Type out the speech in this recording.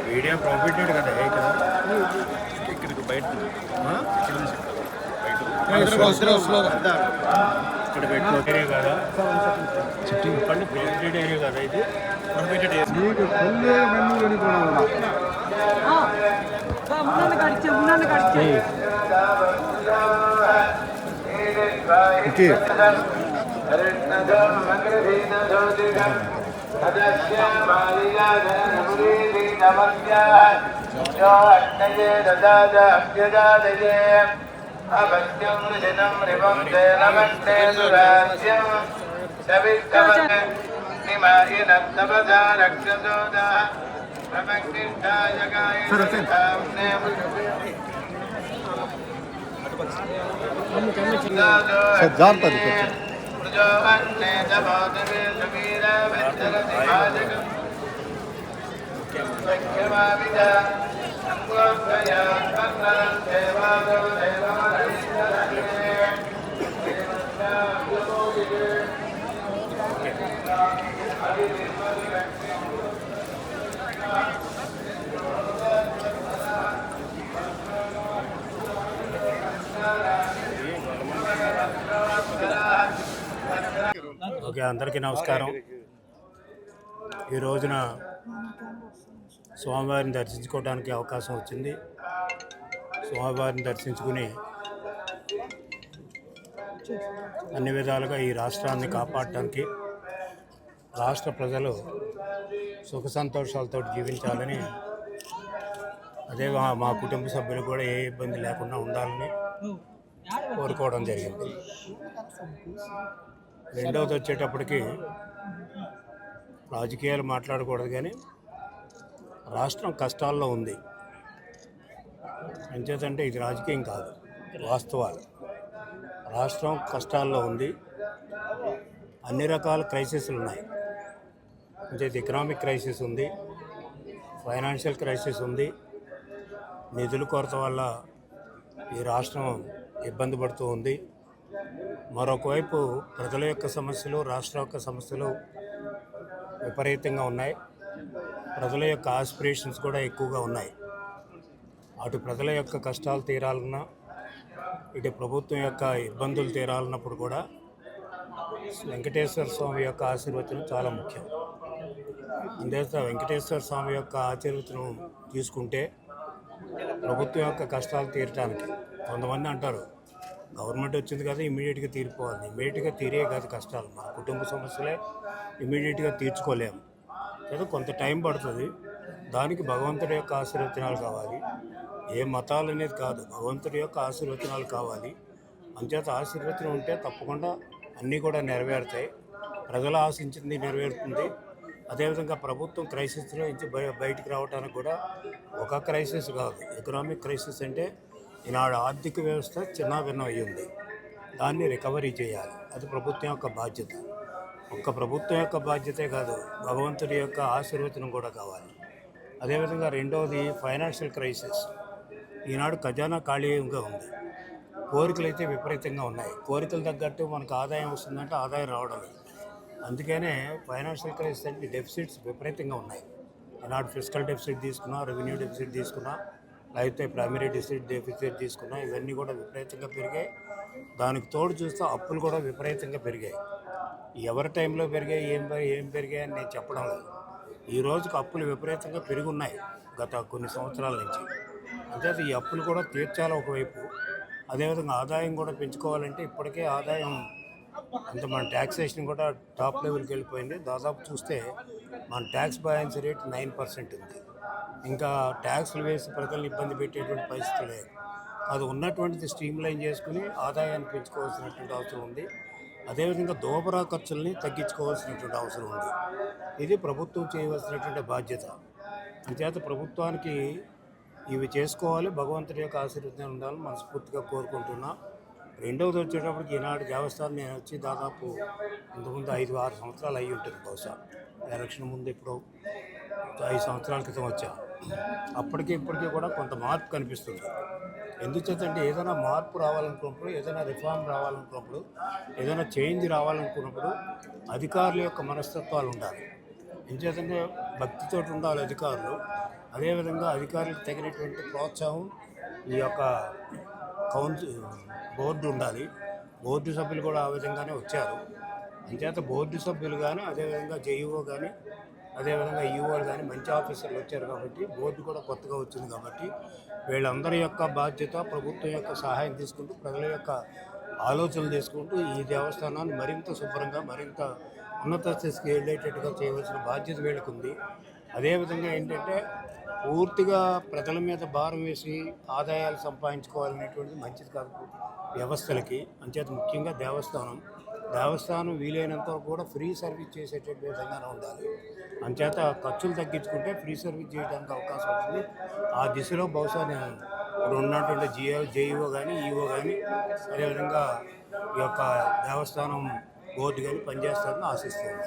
Video profited కదా ఇక్కడ ఇక్కడికి బయట ఇక్కడ పెట్టిన ఏరియా కదా చెప్పండి ప్రొహిబిటెడ్ ఏరియా కదా ఇది ప్రొహిబిటెడ్ ఏరియా अवश्यं ऋषिनं रिवं तेनमन्ते सुराज्यं सवित्तवनिमायिनत्तपदा रक्षसोदः प्रमग्निष्ठाय गायिनताम्ने प्रजो अन्ने दमोदवे सुवीरवत्तरति भाजकम् सख्यमाविदा संगोत्तया कन्ननं देवादो ఓకే, అందరికీ నమస్కారం. ఈ రోజున స్వామివారిని దర్శించుకోవడానికి అవకాశం వచ్చింది. స్వామివారిని దర్శించుకుని అన్ని విధాలుగా ఈ రాష్ట్రాన్ని కాపాడటానికి, రాష్ట్ర ప్రజలు సుఖ సంతోషాలతో జీవించాలని, అదే మా కుటుంబ సభ్యులు కూడా ఏ ఇబ్బంది లేకుండా ఉండాలని కోరుకోవడం జరిగింది. రెండవది వచ్చేటప్పటికి రాజకీయాలు మాట్లాడకూడదు, కానీ రాష్ట్రం కష్టాల్లో ఉంది. ఎంచేతంటే ఇది రాజకీయం కాదు, వాస్తవాలు. రాష్ట్రం కష్టాల్లో ఉంది. అన్ని రకాల క్రైసిస్లు ఉన్నాయి. అంటే ఎకనామిక్ క్రైసిస్ ఉంది, ఫైనాన్షియల్ క్రైసిస్ ఉంది. నిధుల కొరత వల్ల ఈ రాష్ట్రం ఇబ్బంది పడుతూ ఉంది. మరొకవైపు ప్రజల యొక్క సమస్యలు, రాష్ట్ర యొక్క సమస్యలు విపరీతంగా ఉన్నాయి. ప్రజల యొక్క ఆస్పిరేషన్స్ కూడా ఎక్కువగా ఉన్నాయి. అటు ప్రజల యొక్క కష్టాలు తీరాలన్నా, ఇటు ప్రభుత్వం యొక్క ఇబ్బందులు తీరాలన్నప్పుడు కూడా వెంకటేశ్వర స్వామి యొక్క ఆశీర్వచనం చాలా ముఖ్యం. అందుచేత వెంకటేశ్వర స్వామి యొక్క ఆశీర్వచనం తీసుకుంటే ప్రభుత్వం యొక్క కష్టాలు తీరటానికి, కొంతమంది అంటారు గవర్నమెంట్ వచ్చింది కదా ఇమీడియట్గా తీరిపోవాలి. ఇమీడియట్గా తీరే కాదు కష్టాలు. మన కుటుంబ సమస్యలే ఇమీడియట్గా తీర్చుకోలేము కదా, కొంత టైం పడుతుంది. దానికి భగవంతుడి యొక్క ఆశీర్వచనాలు కావాలి. ఏ మతాలు అనేది కాదు, భగవంతుడి యొక్క ఆశీర్వచనాలు కావాలి. అంచేత ఆశీర్వచనం ఉంటే తప్పకుండా అన్నీ కూడా నెరవేరుతాయి. ప్రజలు ఆశించింది నెరవేరుతుంది. అదేవిధంగా ప్రభుత్వం క్రైసిస్లో నుంచి బయటికి రావడానికి కూడా ఒక క్రైసిస్ కాదు, ఎకనామిక్ క్రైసిస్ అంటే ఈనాడు ఆర్థిక వ్యవస్థ చిన్నాభిన్నం అయ్యింది. దాన్ని రికవరీ చేయాలి. అది ప్రభుత్వం యొక్క బాధ్యత. ఒక్క ప్రభుత్వం యొక్క బాధ్యతే కాదు, భగవంతుడి యొక్క ఆశీర్వచనం కూడా కావాలి. అదేవిధంగా రెండవది ఫైనాన్షియల్ క్రైసిస్. ఈనాడు ఖజానా ఖాళీగా ఉంది. కోరికలు అయితే విపరీతంగా ఉన్నాయి. కోరికలు తగ్గట్టు మనకు ఆదాయం వస్తుందంటే ఆదాయం రావడం లేదు. అందుకనే ఫైనాన్షియల్ క్రైసిస్ అంటే డెఫిసిట్స్ విపరీతంగా ఉన్నాయి. ఈనాడు ఫిస్కల్ డెఫిసిట్ తీసుకున్నా, రెవెన్యూ డెఫిసిట్ తీసుకున్నా, అయితే ప్రైమరీ డెఫిసిట్ తీసుకున్నా, ఇవన్నీ కూడా విపరీతంగా పెరిగాయి. దానికి తోడు చూస్తే అప్పులు కూడా విపరీతంగా పెరిగాయి. ఎవరి టైంలో పెరిగాయి, ఏం పెరిగాయి అని నేను చెప్పడం లేదు. ఈ రోజుకి అప్పులు విపరీతంగా పెరుగున్నాయి గత కొన్ని సంవత్సరాల నుంచి. అంటే ఈ అప్పులు కూడా తీర్చాలి ఒకవైపు. అదేవిధంగా ఆదాయం కూడా పెంచుకోవాలంటే ఇప్పటికే ఆదాయం అంత మన ట్యాక్సేషన్ కూడా టాప్ లెవెల్కి వెళ్ళిపోయింది. దాదాపు చూస్తే మన ట్యాక్స్ బయాన్సీ రేట్ 9% ఉంది. ఇంకా ట్యాక్స్లు వేసి ప్రజలను ఇబ్బంది పెట్టేటువంటి పరిస్థితి లేదు. అది ఉన్నటువంటిది స్ట్రీమ్లైన్ చేసుకుని ఆదాయాన్ని పెంచుకోవాల్సినటువంటి అవసరం ఉంది. అదేవిధంగా దోబరా ఖర్చుల్ని తగ్గించుకోవాల్సినటువంటి అవసరం ఉంది. ఇది ప్రభుత్వం చేయవలసినటువంటి బాధ్యత. అంచేత ప్రభుత్వానికి ఇవి చేసుకోవాలి. భగవంతుడి యొక్క ఆశీర్వాదం ఉండాలని మనస్ఫూర్తిగా కోరుకుంటున్నా. రెండవది వచ్చేటప్పటికి ఈనాడు దేవస్థానం నేను వచ్చి దాదాపు ఇంతకుముందు 5-6 సంవత్సరాలు అయ్యి ఉంటుంది. బహుశా ఎలక్షన్ ముందు ఇప్పుడు 5 సంవత్సరాల క్రితం వచ్చా. అప్పటికి ఇప్పటికీ కూడా కొంత మార్పు కనిపిస్తుంది. ఎందుచేతంటే ఏదైనా మార్పు రావాలనుకున్నప్పుడు, ఏదైనా రిఫార్మ్ రావాలనుకున్నప్పుడు, ఏదైనా చేంజ్ రావాలనుకున్నప్పుడు అధికారుల యొక్క మనస్తత్వాలు ఉండాలి. ఎందుచేతంటే భక్తితో ఉండాలి అధికారులు. అదేవిధంగా అధికారులకు తగినటువంటి ప్రోత్సాహం ఈ యొక్క బోర్డు ఉండాలి. బోర్డు సభ్యులు కూడా ఆ విధంగానే వచ్చారు. అంచేత బోర్డు సభ్యులు కానీ, అదేవిధంగా జేఈఓ కానీ, అదేవిధంగా ఈఓలు కానీ మంచి ఆఫీసర్లు వచ్చారు కాబట్టి, బోర్డు కూడా కొత్తగా వచ్చింది కాబట్టి వీళ్ళందరి యొక్క బాధ్యత ప్రభుత్వం యొక్క సహాయం తీసుకుంటూ, ప్రజల యొక్క ఆలోచనలు తీసుకుంటూ ఈ దేవస్థానాన్ని మరింత శుభ్రంగా, మరింత ఉన్నత స్థితికి వెళ్ళేటట్టుగా చేయవలసిన బాధ్యత వీళ్ళకు ఉంది. అదేవిధంగా ఏంటంటే పూర్తిగా ప్రజల మీద భారం వేసి ఆదాయాలు సంపాదించుకోవాలనేటువంటిది మంచిది కాదు వ్యవస్థలకి. అంచేత ముఖ్యంగా దేవస్థానం వీలైనంత వరకు కూడా ఫ్రీ సర్వీస్ చేసేటువంటి విధంగానే ఉండాలి. అంచేత ఖర్చులు తగ్గించుకుంటే ఫ్రీ సర్వీస్ చేయడానికి అవకాశం ఉంటుంది. ఆ దిశలో బహుశా నేను ఇప్పుడు ఉన్నటువంటి జేఈఓ కానీ, ఈఓ కానీ, అదేవిధంగా ఈ యొక్క దేవస్థానం బోర్డు కానీ పనిచేస్తారని ఆశిస్తున్నాను.